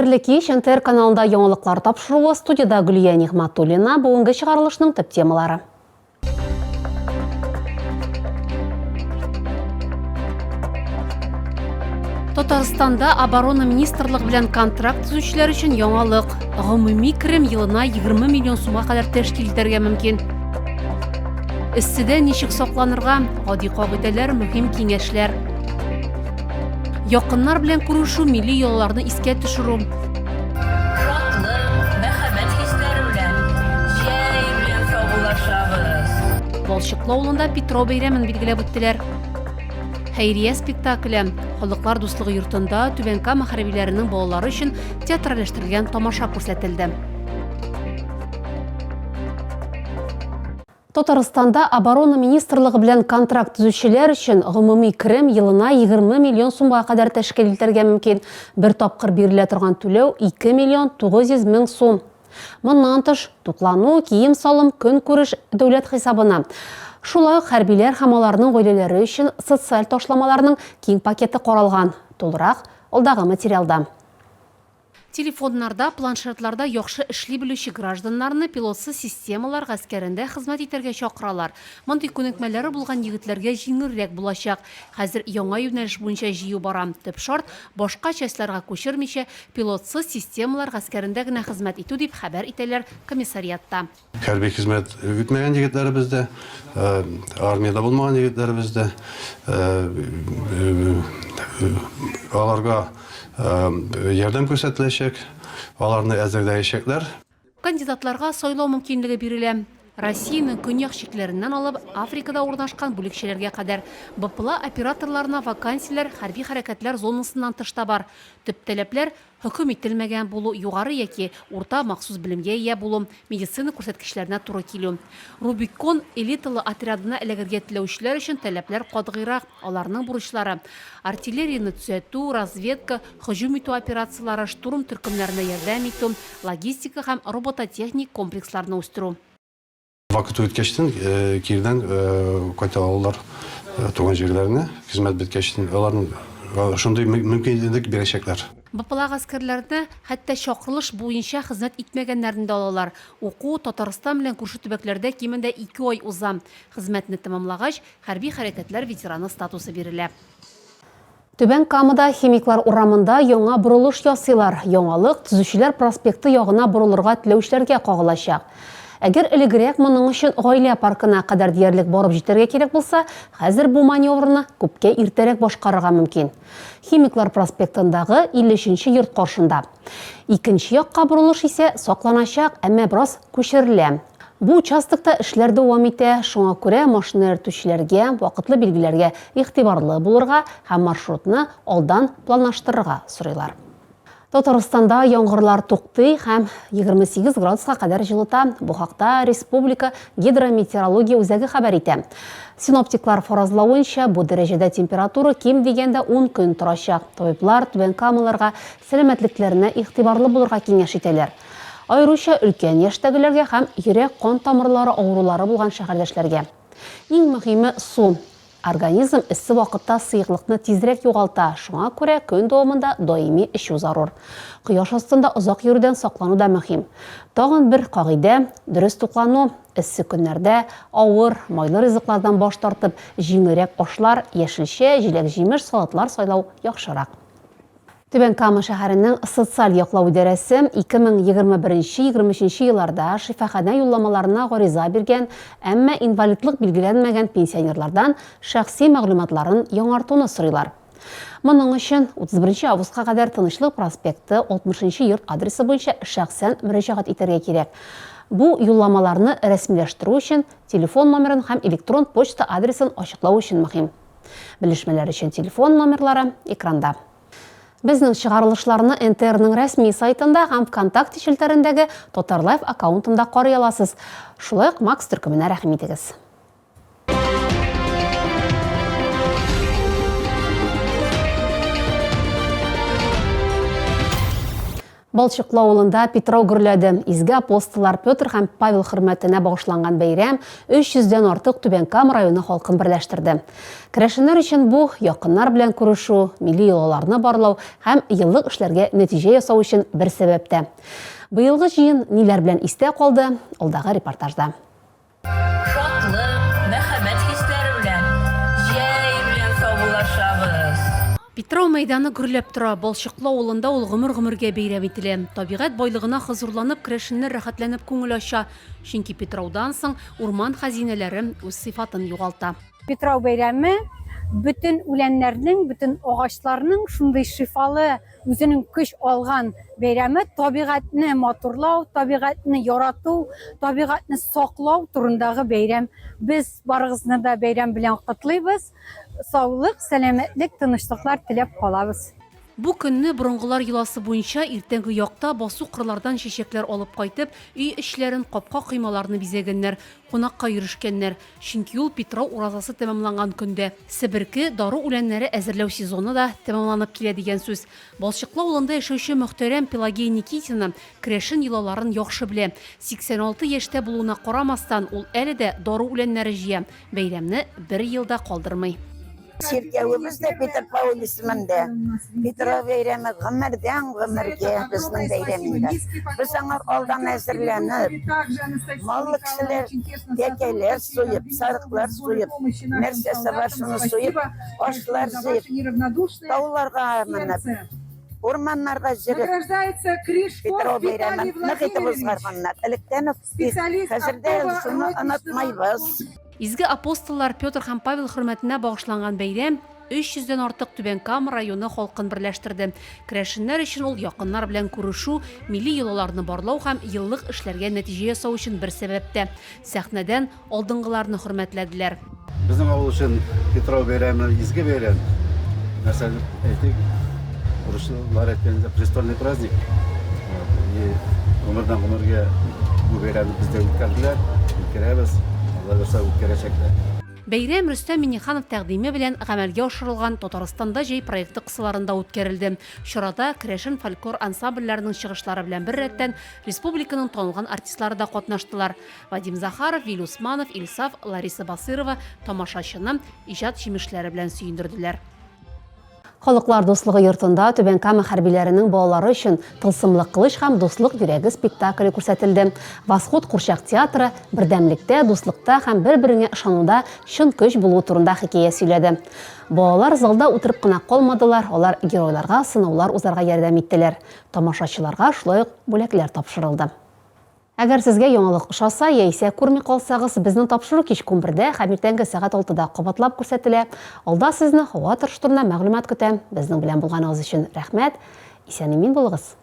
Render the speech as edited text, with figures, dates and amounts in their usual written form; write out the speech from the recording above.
Қадірлі кеш, НТР каналында яңалыклар тапшыруы, студияда Гүлия Нигматуллина, бүгінгі шығарылышның төп темалары. Татарстанда оборона министрлык белән контракт төзүчеләр өчен яңалык. Гомуми кирем елына 20 миллион сумга кадәр тәшкил итәргә мөмкин. Эссидә ничек сакланырга, гади кагыйдәләр, мөһим киңәшләр. Якыннар белән күрешү, милли ялларны искә төшерү. Балчыклы авылында Петро бәйрәмен билгеләп үттеләр. Хәйрия спектакле Халыклар дуслыгы йортында Түбән Кама хәрбиләренең балалары өчен театральләштерелгән тамаша күрсәтелде. Татарстанда оборона министрлыгы белән контракт төзүчеләр өчен гомуми кирем елына 20 миллион сумга кадәр тәшкил итәргә мөмкин. Бер тапкыр бирелә торган түләү 2 миллион 900 мең сум. Моннан тыш туклану, кием салым, көн күреш дәүләт хисабына. Шулай ук хәрбиләр һәм аларның гаиләләре өчен социаль ташламаларның киң пакеты каралган. Толырак алдагы материалда. Телефоннарда, планшетларда яхшы эшли белүче гражданнарны пилотсыз системалар гаскәрендә хезмәт итәргә чакыралар. Мондый күнекмәләре булган егетләргә җиңелрәк булачак. Хәзер яңа юнәлеш буенча җыю бара. Төп шарт башка частьларга күчермичә пилотсыз системалар гаскәрендә генә хезмәт итү дип хәбәр итәләр комиссариатта. Хәрби хезмәт үтмәгән егетләребездә, армиядә булмаган егетләребездә аларга ярдәм күрсәтеләчәк, аларны әзерләячәкләр. Кандидатларга сайлау мөмкинлеге бирелә. Россиянең көньяк чикләреннән алып Африкада урнашкан бүлекчәләргә кадәр БПЛА операторларына вакансияләр хәрби хәрәкәтләр зонасыннан тышта бар. Төп таләпләр хөкем ителмәгән булу, югары яки урта махсус белемгә ия булу, медицина күрсәткечләренә туры килү. Рубикон элиталы отрядына эләгергә теләүчеләр өчен таләпләр катгыйрак. Аларның бурычлары: артиллерияны төзәтү, разведка, һөҗүм итү операцияләре, штурм төркемнәренә ярдәм итү, логистика һәм робототехник комплексларны үстерү. Вакыт үткәчтен кирдән кайталар туган җирләренә хезмәт биткәчтен аларның шундый мөмкинлек бирәчәкләр. БПЛА гаскәрләренә хәтта чакырылыш буенча хезмәт итмәгәннәрне дә алалар. Уку Татарстан белән күрше төбәкләрдә кимендә 2 ай уза. Хезмәтне тәмамлагач, хәрби хәрәкәтләр ветераны статусы бирелә. Түбән Камада химиклар урамында яңа бурылыш ясыйлар. Яңалык төзүчеләр проспекты ягына бурылырга теләүчеләргә кагылачак. Әгәр элегрәк моның өчен гаилә паркына кадәр диярлек барып җитәргә кирәк булса, хәзер бу маневрны күпкә иртәрәк башкарырга мөмкин. Химиклар проспектындагы 50-нче йорт каршында. Икенче якка бурылыш исә сакланачак, әмма бераз күчерелә. Бу участокта эшләр дәвам итә, шуңа күрә машина йөртүчеләргә вакытлы билгеләргә игътибарлы булырга һәм маршрутны алдан планлаштырырга сорыйлар. Татарстанда яңгырлар туктый һәм 28 градуска кадәр җылыта. Бу хакта Республика гидрометеорология үзәге хәбәр итә. Синоптиклар фаразлавынча, бу дәрәҗәдә температура ким дигәндә 10 көн торачак. Табиблар Түбән Камаларга сәламәтлекләренә игътибарлы булырга киңәш итәләр. Аеруча өлкән яшьтәгеләргә һәм йөрәк-кан тамырлары авырулары булган шәһәрдәшләргә. Иң мөһиме су. Организм эссе вакытта сыйыклыкны тизрәк югалта, шуңа күрә көн дәвамында даими эчү зарур. Кояш астында озак йөрүдән саклану да мөһим. Тагын бер кагыйдә: дөрес туклану. Эссе көннәрдә авыр, майлы ризыклардан баш тартып, җиңелрәк ашлар, яшелчә, җиләк-җимеш, салатлар сайлау яхшырак. Түбән Кама шәһәренең социаль яклау идарәсе 2021-23 елларда шифаханә юлламаларына гариза биргән, әмма инвалидлык билгеләнмәгән пенсионерлардан шәхси мәгълүматларын яңартуны сорыйлар. Моның өчен 31 августка кадәр Тынычлык проспекты 60-нчы йорт адресы буенча шәхсән мөрәҗәгать итәргә кирәк. Бу юлламаларны рәсмиләштерү өчен телефон номерын һәм электрон почта адресын ачыклау өчен мөһим. Белешмәләр өчен телефон номерлары экранда. Безнең чыгарылышларны НТРның рәсми сайтында һәм ВКонтакте челтәрендәге Татарлайф аккаунтында карый аласыз. Шулай ук Макс төркеменә рәхим итегез. Балчыклы авылында Петров гүрләде. Изге апостоллар Петр һәм Павел хөрмәтенә багышланган бәйрәм 300-дән артык Түбән-Кама районы халкын берләштерде. Керәшеннәр өчен бу якыннар белән күрешү, милли йолаларны барлау һәм еллык эшләргә нәтиҗә ясау өчен бер сәбәптә. Быелгы җыен ниләр белән истә калды? Алдагы репортажда. Петров мәйданы гүрләп тора. Балчыклы авылында ул гомер-гомергә бәйрәм ителә. Табигать байлыгына хозурланып, керәшеннәр рәхәтләнеп күңел ача. Чөнки Петровдан соң урман хәзинәләре үз сыйфатын югалта. Петров бәйрәме bütün үләннәрнең, bütün агачларның шундый шифалы, үзенең көч алган бәйрәме, табигатьне матурлау, табигатьне ярату, табигатьне саклау турындагы бәйрәм. Без барыгызны да бәйрәм белән котлыйбыз. Саулык, сәламәтлек, тынычлыклар теләп калабыз. Бу көнне борынгылар йоласы буенча иртәнге якта басу кырлардан чәчәкләр алып кайтып, өй эшләрен, капка кыймаларны бизәгәннәр, кунакка йөрешкәннәр. Чөнки ул Петров уразасы тәмамланган көндә. Себерке дару үләннәре әзерләү сезоны да тәмамланып килә дигән сүз. Балчыклы авылында яшәүче мөхтәрәм Пелагея Никитина керәшен йолаларын яхшы белә. 86 яшьтә булуына карамастан, ул әле дә дару үләннәре җыя. Бәйрәмне бер елда калдырмый. Şirkevimiz de Peter Paul isminde. Petrov beyremi gımırdan gımırge bizning beyramida. Biz anar aldan hazırlanıp, mallı kişiler tekeler soyup, sarıklar soyup, mersesi başını soyup, aşlar soyup, tavlarga minip, ormanlarga jirip, Petrov beyremi nıgıtı buzgarganlar. Ilikten hazırda şunu unutmayız. Изге апостоллар Петр һәм Павел хөрмәтенә багышланган бәйрәм 300-дән артык Түбән-Кама районы халкын берләштерде. Керәшеннәр өчен ул якыннар белән күрешү, милли йолаларны барлау һәм еллык эшләргә нәтиҗә ясау өчен бер сәбәптә. Сәхнәдән алдынгыларны хөрмәтләделәр. Безнең авыл өчен Петров бәйрәме изге бәйрәм. Мәсәлән, әйтик, урыслар әйткәндә престольный праздник. Гомердән гомергә бу бәйрәмне бездә үткәрделәр. Үткәрәбез. Бәйрәм Рөстәм Миңнеханов тәкъдиме белән гамәлгә ашырылган Татарстанда җәй проекты кысаларында үткәрелде. Чарада керәшен фольклор ансамбльләренең чыгышлары белән бер рәттән республиканың танылган артистлары да катнаштылар. Вадим Захаров, Виль Усманов, Ильсаф, Лариса Басырова тамашачыны иҗат җимешләре белән сөендерделәр. Халыклар дуслыгы йортында Түбән-Кама хәрбиләренең балалары өчен тылсымлы кылыч һәм дуслык йөрәге спектакле күрсәтелде. Восход курчак театры бердәмлектә, дуслыкта һәм бер-беренә ышануда чын көч булу турында хикәя сөйләде. Балалар залда утырып кына калмадылар, алар геройларга сынаулар узарга ярдәм иттеләр. Тамашачыларга шулай ук бүләкләр тапшырылды. Әгәр сезгә яңалык ошаса, яисә күрми калсагыз, безнең тапшыру кич 11-дә һәм иртәнге сәгать 6-да кабатлап күрсәтелә. Алда сезне һава торышы турында мәгълүмат көтәм. Безнең белән булганыгыз өчен рәхмәт. Исән-имин булыгыз.